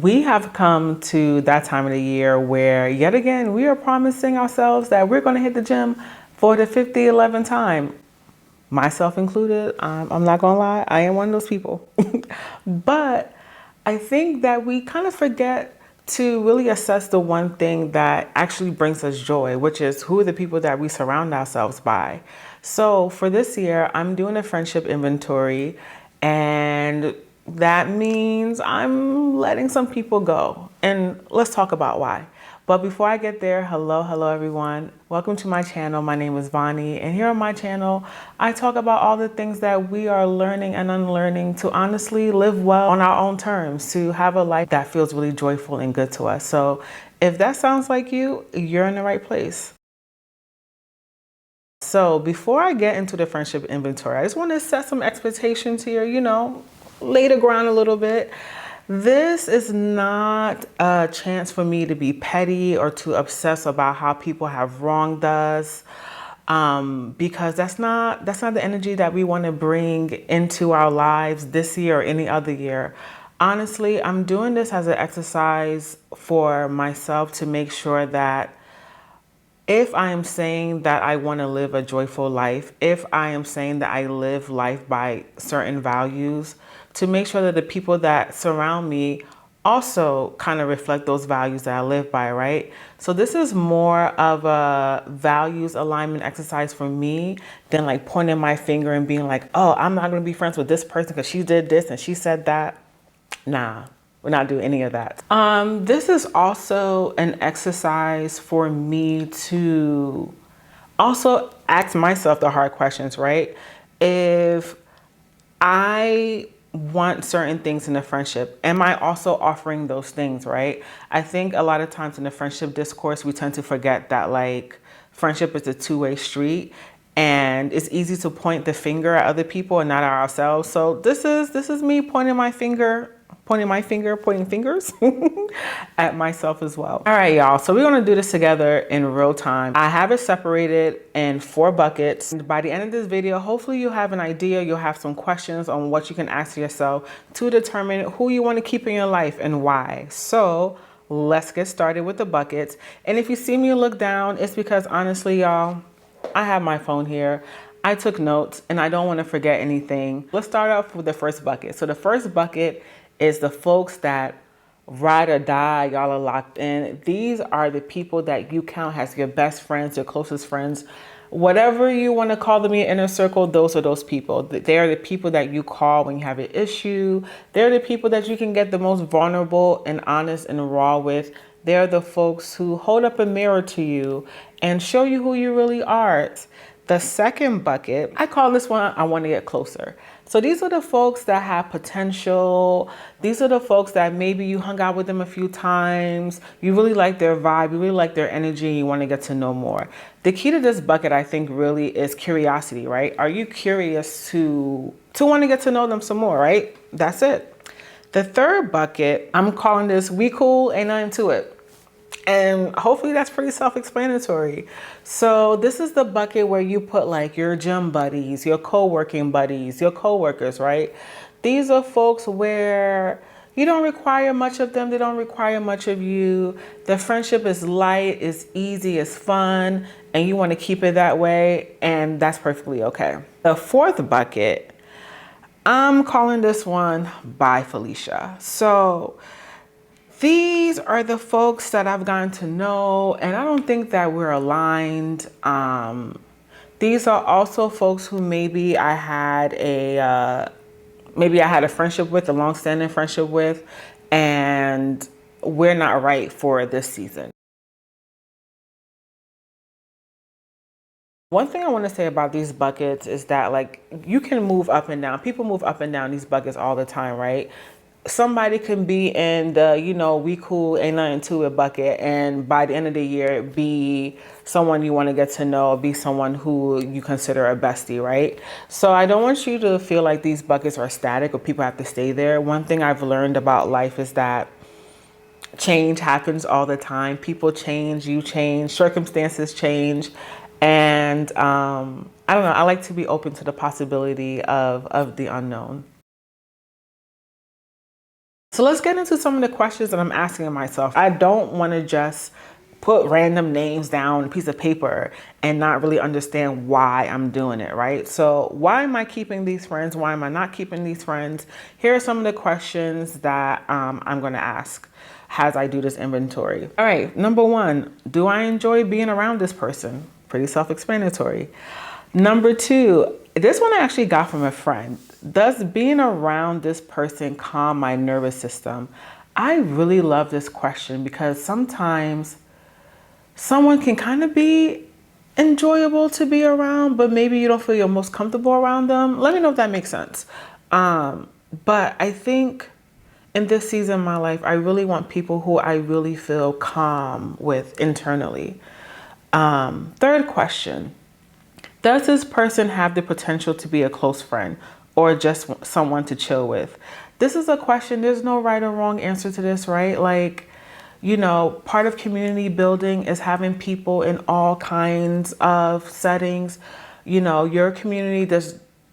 We have come to that time of the year where, yet again, we are promising ourselves that we're going to hit the gym for the 11th time. Myself included. I'm not going to lie, I am one of those people. But I think that we kind of forget to really assess the one thing that actually brings us joy, which is who are the people that we surround ourselves by. So for this year, I'm doing a friendship inventory, and that means I'm letting some people go. And let's talk about why. But before I get there, hello everyone. Welcome to my channel. My name is Vani, and here on my channel, I talk about all the things that we are learning and unlearning to honestly live well on our own terms, to have a life that feels really joyful and good to us. So if that sounds like you, you're in the right place. So before I get into the friendship inventory, I just want to set some expectations here, lay the ground a little bit. This is not a chance for me to be petty or to obsess about how people have wronged us, because that's not the energy that we want to bring into our lives this year or any other year. Honestly, I'm doing this as an exercise for myself to make sure that if I am saying that I want to live a joyful life, if I am saying that I live life by certain values, to make sure that the people that surround me also kind of reflect those values that I live by, right? So this is more of a values alignment exercise for me than like pointing my finger and being like, oh, I'm not going to be friends with this person because she did this and she said that. Nah. We're not doing any of that. This is also an exercise for me to also ask myself the hard questions, right? If I want certain things in a friendship, am I also offering those things, right? I think a lot of times in the friendship discourse, we tend to forget that like friendship is a two-way street, and it's easy to point the finger at other people and not at ourselves. So this is me pointing fingers at myself as well. All right, y'all. So we're going to do this together in real time. I have it separated in 4 buckets. And by the end of this video, hopefully you have an idea. You'll have some questions on what you can ask yourself to determine who you want to keep in your life and why. So let's get started with the buckets. And if you see me look down, it's because honestly, y'all, I have my phone here. I took notes and I don't want to forget anything. Let's start off with the first bucket. So the first bucket is the folks that ride or die, y'all are locked in. These are the people that you count as your best friends, your closest friends. Whatever you want to call them in your inner circle, those are those people. They're the people that you call when you have an issue. They're the people that you can get the most vulnerable and honest and raw with. They're the folks who hold up a mirror to you and show you who you really are. The second bucket, I call this one, I want to get closer. So these are the folks that have potential. These are the folks that maybe you hung out with them a few times. You really like their vibe. You really like their energy. You want to get to know more. The key to this bucket, I think, really is curiosity, right? Are you curious to want to get to know them some more, right? That's it. The third bucket, I'm calling this, we cool, ain't nothing to it. And hopefully that's pretty self-explanatory. So this is the bucket where you put like your gym buddies, your co-working buddies, your co-workers, right? These are folks where you don't require much of them. They don't require much of you. The friendship is light, it's easy, it's fun, and you want to keep it that way. And that's perfectly okay. The fourth bucket, I'm calling this one by Felicia. So these are the folks that I've gotten to know, and I don't think that we're aligned. These are also folks who maybe I had a friendship with, a long-standing friendship with, and we're not right for this season. One thing I want to say about these buckets is that like you can move up and down. People move up and down these buckets all the time, right? Somebody can be in the, we cool, ain't nothing to it bucket, and by the end of the year, be someone you want to get to know, be someone who you consider a bestie, right? So I don't want you to feel like these buckets are static or people have to stay there. One thing I've learned about life is that change happens all the time. People change, you change, circumstances change. And I don't know, I like to be open to the possibility of the unknown. So let's get into some of the questions that I'm asking myself. I don't want to just put random names down on a piece of paper and not really understand why I'm doing it, right? So why am I keeping these friends? Why am I not keeping these friends? Here are some of the questions that I'm going to ask as I do this inventory. All right, number one, do I enjoy being around this person? Pretty self-explanatory. Number two, this one I actually got from a friend. Does being around this person calm my nervous system? I really love this question because sometimes someone can kind of be enjoyable to be around, but maybe you don't feel you're most comfortable around them. Let me know if that makes sense. But I think in this season of my life, I really want people who I really feel calm with internally. Third question, does this person have the potential to be a close friend or just someone to chill with? This is a question, there's no right or wrong answer to this, right? Like, you know, part of community building is having people in all kinds of settings. You know, your community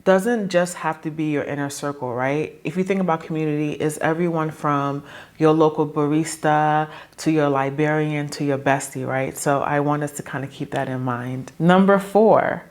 doesn't just have to be your inner circle, right? If you think about community, it's everyone from your local barista to your librarian to your bestie, right? So I want us to kind of keep that in mind. Number four,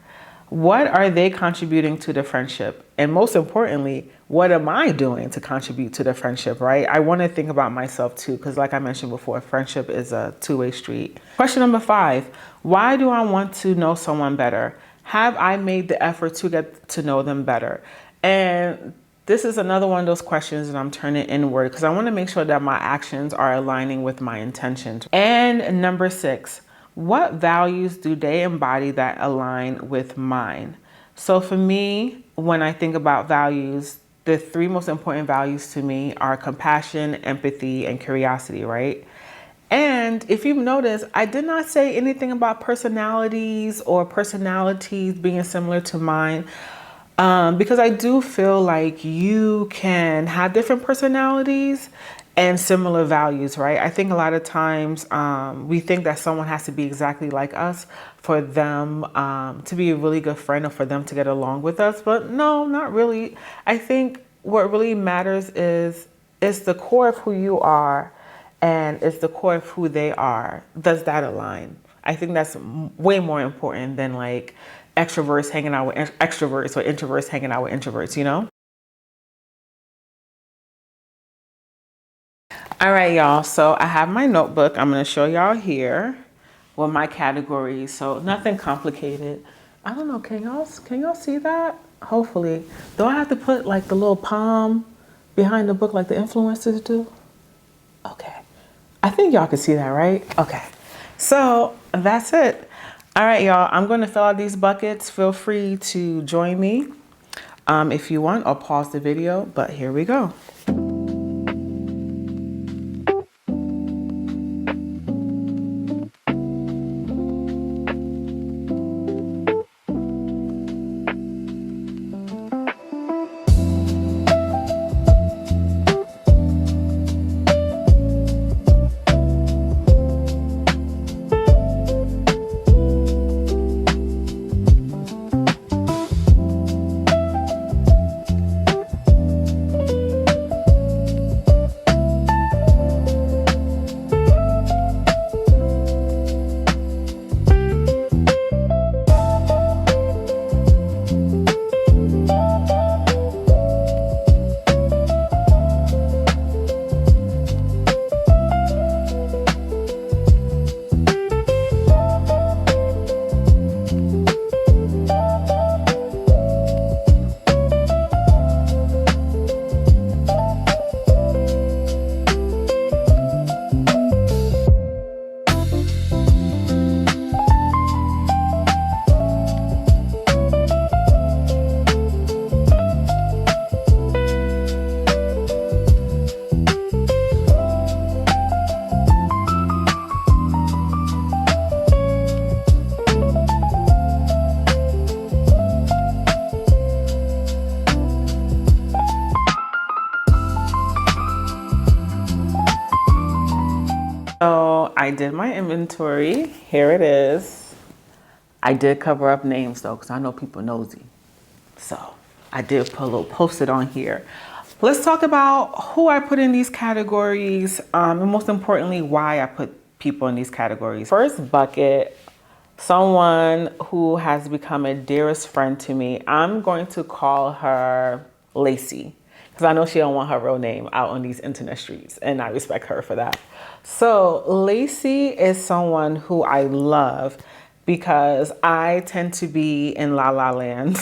what are they contributing to the friendship? And most importantly, what am I doing to contribute to the friendship, right? I want to think about myself too, because like I mentioned before, friendship is a two-way street. Question number five, why do I want to know someone better? Have I made the effort to get to know them better? And this is another one of those questions that I'm turning inward because I want to make sure that my actions are aligning with my intentions. And number six, what values do they embody that align with mine? So for me, when I think about values, the three most important values to me are compassion, empathy, and curiosity, right? And if you've noticed, I did not say anything about personalities or personalities being similar to mine. Because I do feel like you can have different personalities and similar values, right? I think a lot of times we think that someone has to be exactly like us for them to be a really good friend or for them to get along with us. But no, not really. I think what really matters is the core of who you are and it's the core of who they are. Does that align? I think that's way more important than like extroverts hanging out with extroverts or introverts hanging out with introverts, you know? All right, y'all. So I have my notebook. I'm going to show y'all here with my categories. So nothing complicated. I don't know. Can y'all see that? Hopefully. Do I have to put like the little palm behind the book like the influencers do? Okay. I think y'all can see that, right? Okay. So that's it. All right, y'all. I'm going to fill out these buckets. Feel free to join me if you want, or pause the video. But here we go. So I did my inventory. Here it is. I did cover up names though, because I know people nosy. So I did put a little post-it on here. let's talk about who I put in these categories, and most importantly, why I put people in these categories. First bucket, someone who has become a dearest friend to me. I'm going to call her Lacey, because I know she don't want her real name out on these internet streets, and I respect her for that. So Lacey is someone who I love because I tend to be in la la land.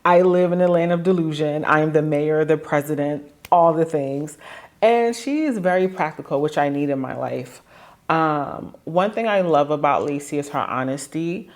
I live in the land of delusion. I am the mayor, the president, all the things. And she is very practical, which I need in my life. One thing I love about Lacey is her honesty.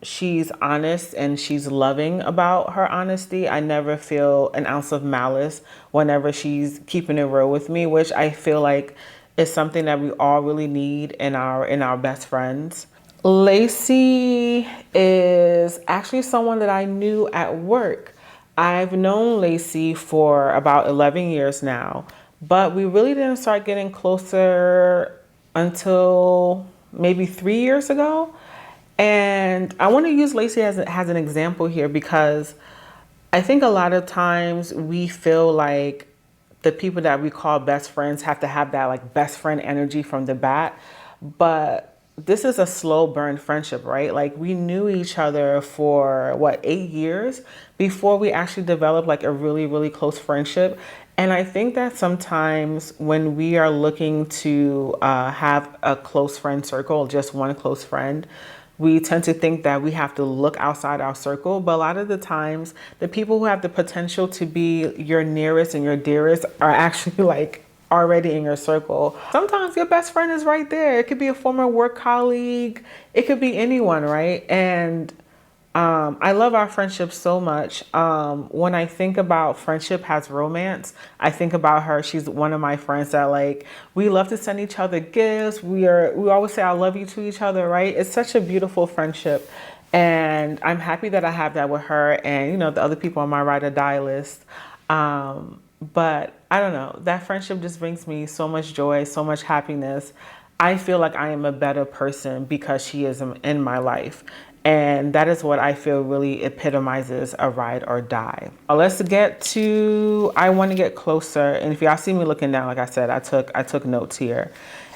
She's honest and she's loving about her honesty. I never feel an ounce of malice whenever she's keeping it real with me, which I feel like is something that we all really need in our best friends. Lacey is actually someone that I knew at work. I've known Lacey for about 11 years now, but we really didn't start getting closer until maybe 3 years ago. And I want to use Lacey as an example here because I think a lot of times we feel like the people that we call best friends have to have that like best friend energy from the bat. But this is a slow burn friendship, right? Like we knew each other for what, 8 years before we actually developed like a really, really close friendship. And I think that sometimes when we are looking to have a close friend circle, just one close friend, we tend to think that we have to look outside our circle. But a lot of the times, the people who have the potential to be your nearest and your dearest are actually like already in your circle. Sometimes your best friend is right there. It could be a former work colleague. It could be anyone, right? And I love our friendship so much. When I think about friendship has romance, I think about her. She's one of my friends that like, we love to send each other gifts. We always say I love you to each other, right? It's such a beautiful friendship. And I'm happy that I have that with her and, you know, the other people on my ride or die list. But I don't know, that friendship just brings me so much joy, so much happiness. I feel like I am a better person because she is in my life. And that is what I feel really epitomizes a ride or die. Let's get to, I want to get closer. And if y'all see me looking down, like I said, I took notes here.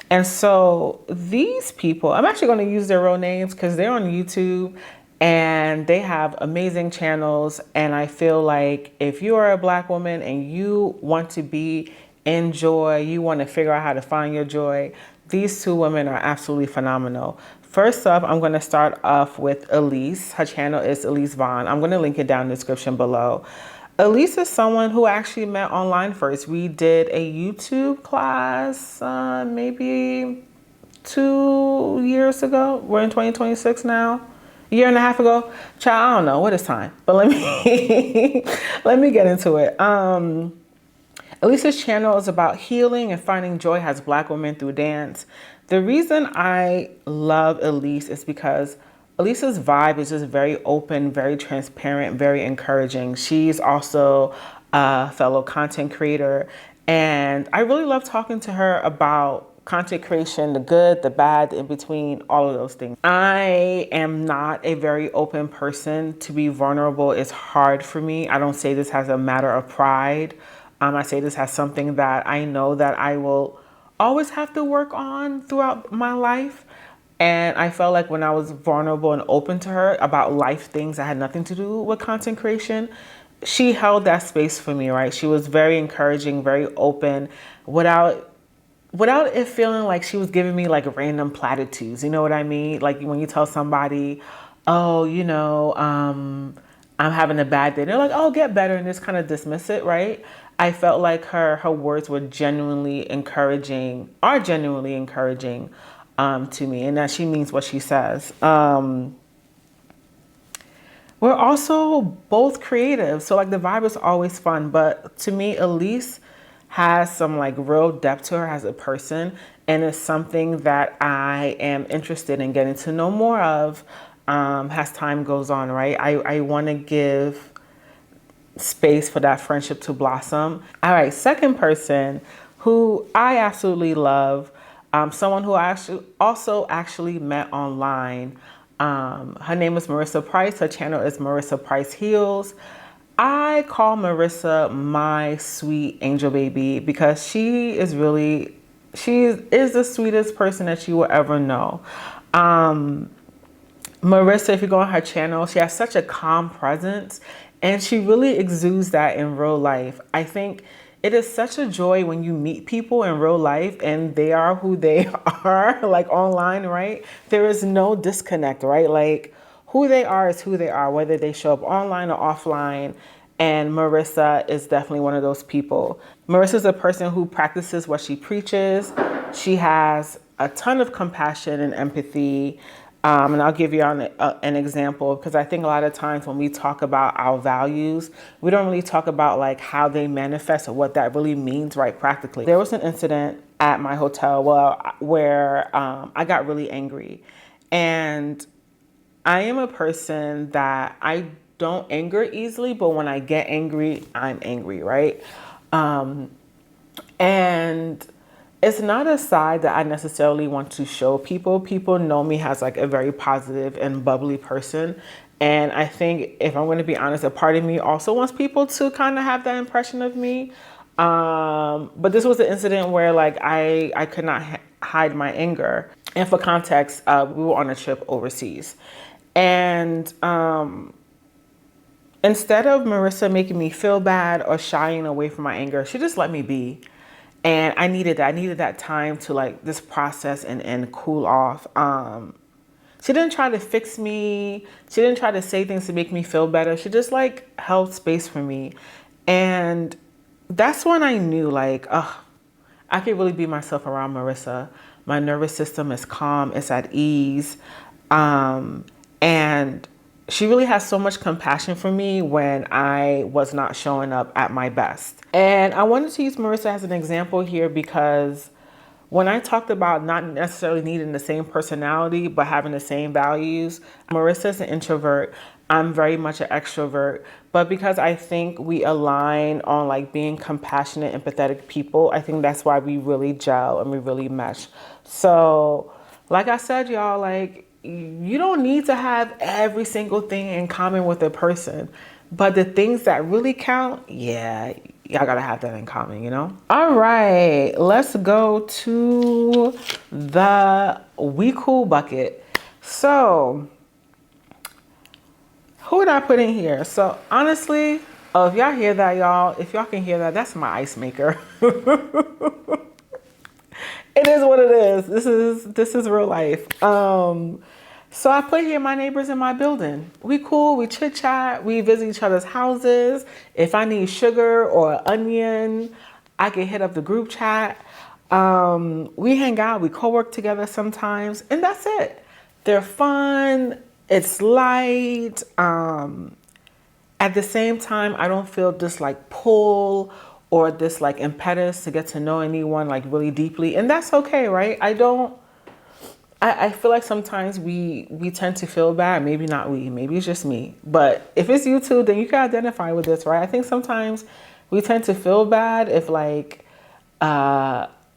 And so these people, I'm actually going to use their real names because they're on YouTube and they have amazing channels. And I feel like if you are a Black woman and you want to be in joy, you want to figure out how to find your joy, these two women are absolutely phenomenal. First up, I'm going to start off with Elise. Her channel is Elise Vaughn. I'm going to link it down in the description below. Elise is someone who actually met online first. We did a YouTube class maybe 2 years ago. We're in 2026 now. A year and a half ago. Child, I don't know. What is time? But let me let me get into it. Elise's channel is about healing and finding joy as Black women through dance. The reason I love Elise is because Elise's vibe is just very open, very transparent, very encouraging. She's also a fellow content creator. And I really love talking to her about content creation, the good, the bad, the in between, all of those things. I am not a very open person. To be vulnerable is hard for me. I don't say this as a matter of pride. I say this as something that I know that I will always have to work on throughout my life. And I felt like when I was vulnerable and open to her about life things that had nothing to do with content creation, she held that space for me, right? She was very encouraging, very open, without it feeling like she was giving me like random platitudes. You know what I mean? Like when you tell somebody, oh, you know, I'm having a bad day. They're like, oh, get better, and just kind of dismiss it, right? I felt like her words were genuinely encouraging, to me, and that she means what she says. We're also both creative, so like the vibe is always fun. But to me, Elise has some like real depth to her as a person, and it's something that I am interested in getting to know more of as time goes on, right? I want to give space for that friendship to blossom. All right, second person who I absolutely love, someone who I actually met online. Her name is Marissa Price. Her channel is Marissa Price Heals. I call Marissa my sweet angel baby because she is the sweetest person that you will ever know. Marissa, if you go on her channel, she has such a calm presence and she really exudes that in real life. I think it is such a joy when you meet people in real life and they are who they are, like online, right? There is no disconnect, right? Like who they are is who they are, whether they show up online or offline. And Marissa is definitely one of those people. Marissa is a person who practices what she preaches. She has a ton of compassion and empathy. And I'll give you an example because I think a lot of times when we talk about our values, we don't really talk about like how they manifest or what that really means, right? Practically. There was an incident at my hotel where I got really angry. And I am a person that I don't anger easily, but when I get angry, I'm angry, right? And it's not a side that I necessarily want to show people. People know me as like a very positive and bubbly person. And I think if I'm going to be honest, a part of me also wants people to kind of have that impression of me. But this was an incident where like I could not hide my anger. And for context, we were on a trip overseas. And instead of Marissa making me feel bad or shying away from my anger, she just let me be. And I needed that. I needed that time to like this process and cool off. She didn't try to fix me. She didn't try to say things to make me feel better. She just like held space for me. And that's when I knew like, I could really be myself around Marissa. My nervous system is calm. It's at ease. And she really has so much compassion for me when I was not showing up at my best. And I wanted to use Marissa as an example here because when I talked about not necessarily needing the same personality, but having the same values, Marissa's an introvert. I'm very much an extrovert. But because I think we align on like being compassionate, empathetic people, I think that's why we really gel and we really mesh. So like I said, y'all, like, you don't need to have every single thing in common with a person, but the things that really count, yeah, y'all gotta have that in common, you know? All right, let's go to the we cool bucket. So, who did I put in here? So honestly, if y'all hear that, y'all, if y'all can hear that, that's my ice maker. It is what it is. This is real life. So I put here my neighbors in my building. We cool, we chit chat, we visit each other's houses. If I need sugar or onion, I can hit up the group chat. We hang out, we co-work together sometimes, and that's it. They're fun, it's light. At the same time, I don't feel this like pull or this like impetus to get to know anyone like really deeply. And that's okay, right? I feel like sometimes we tend to feel bad. Maybe not we, maybe it's just me. But if it's you too, then you can identify with this, right? I think sometimes we tend to feel bad if like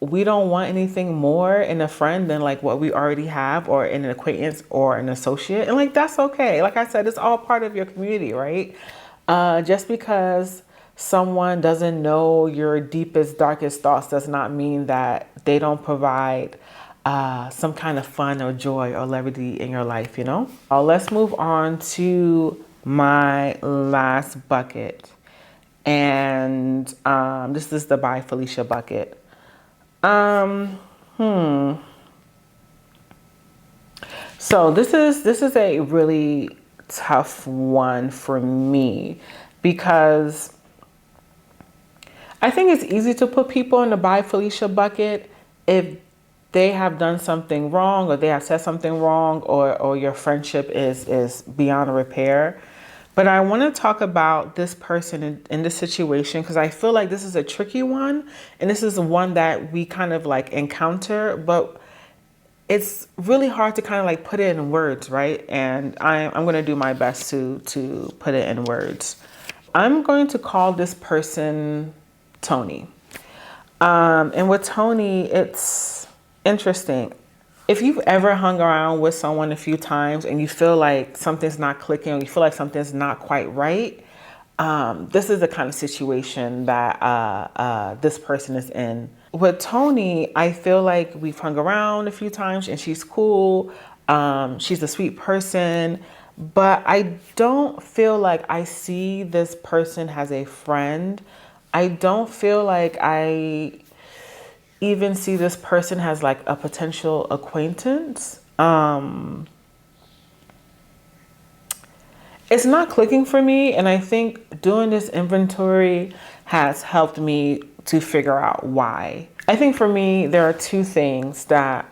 we don't want anything more in a friend than like what we already have or in an acquaintance or an associate. And like, that's okay. Like I said, it's all part of your community, right? Just because someone doesn't know your deepest, darkest thoughts does not mean that they don't provide some kind of fun or joy or levity in your life, you know? Let's move on to my last bucket. And this is the by Felicia bucket. So this is a really tough one for me because I think it's easy to put people in the by Felicia bucket if they have done something wrong or they have said something wrong or your friendship is beyond repair. But I want to talk about this person in this situation because I feel like this is a tricky one and this is the one that we kind of like encounter, but it's really hard to kind of like put it in words, right? And I'm going to do my best to put it in words. I'm going to call this person Tony. And with Tony, it's interesting. If you've ever hung around with someone a few times and you feel like something's not clicking or you feel like something's not quite right, this is the kind of situation that this person is in. With Tony, I feel like we've hung around a few times and she's cool. She's a sweet person, but I don't feel like I see this person as a friend. I don't feel like I even see this person as like a potential acquaintance. It's not clicking for me, and I think doing this inventory has helped me to figure out why. I think for me, there are two things that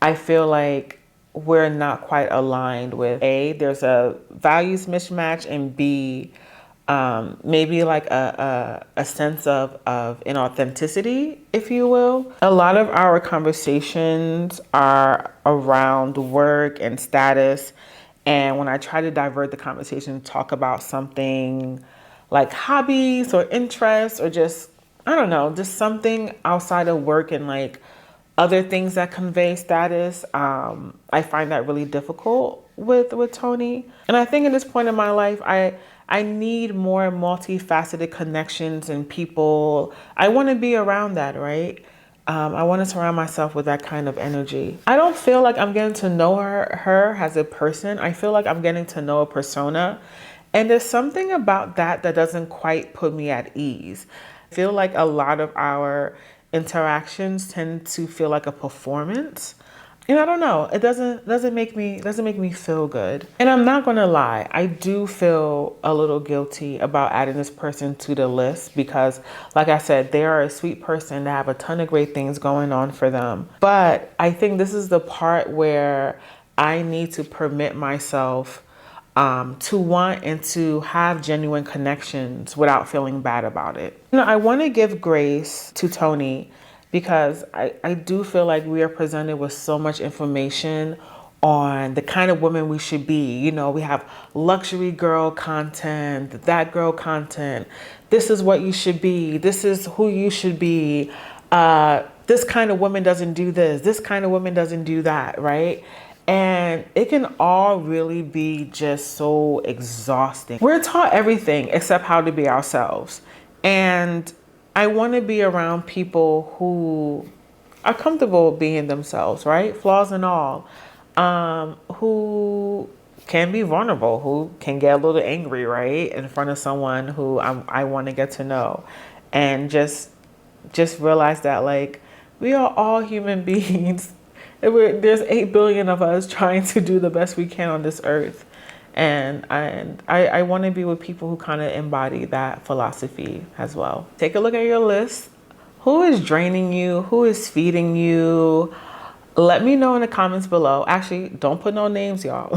I feel like we're not quite aligned with. A, there's a values mismatch, and B, maybe like a sense of inauthenticity, if you will. A lot of our conversations are around work and status. And when I try to divert the conversation, talk about something like hobbies or interests or just, I don't know, just something outside of work and like other things that convey status, I find that really difficult with Tony. And I think at this point in my life, I need more multifaceted connections and people. I want to be around that, right? I want to surround myself with that kind of energy. I don't feel like I'm getting to know her as a person. I feel like I'm getting to know a persona. And there's something about that that doesn't quite put me at ease. I feel like a lot of our interactions tend to feel like a performance. And I don't know, it doesn't make me feel good. And I'm not gonna lie, I do feel a little guilty about adding this person to the list because, like I said, they are a sweet person. They have a ton of great things going on for them. But I think this is the part where I need to permit myself to want and to have genuine connections without feeling bad about it. You know, I want to give grace to Tony because I do feel like we are presented with so much information on the kind of women we should be. You know, we have luxury girl content, that girl content. This is what you should be. This is who you should be. This kind of woman doesn't do this. This kind of woman doesn't do that, right? And it can all really be just so exhausting. We're taught everything except how to be ourselves. And I want to be around people who are comfortable being themselves, right? Flaws and all. Who can be vulnerable, who can get a little angry, right? In front of someone who I want to get to know. And just realize that like we are all human beings. There's 8 billion of us trying to do the best we can on this earth. And I want to be with people who kind of embody that philosophy as well. Take a look at your list. Who is draining you? Who is feeding you? Let me know in the comments below. Actually, don't put no names, y'all.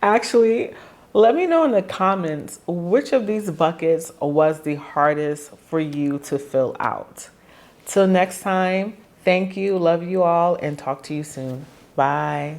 Actually, let me know in the comments which of these buckets was the hardest for you to fill out. Till next time, thank you, love you all, and talk to you soon. Bye.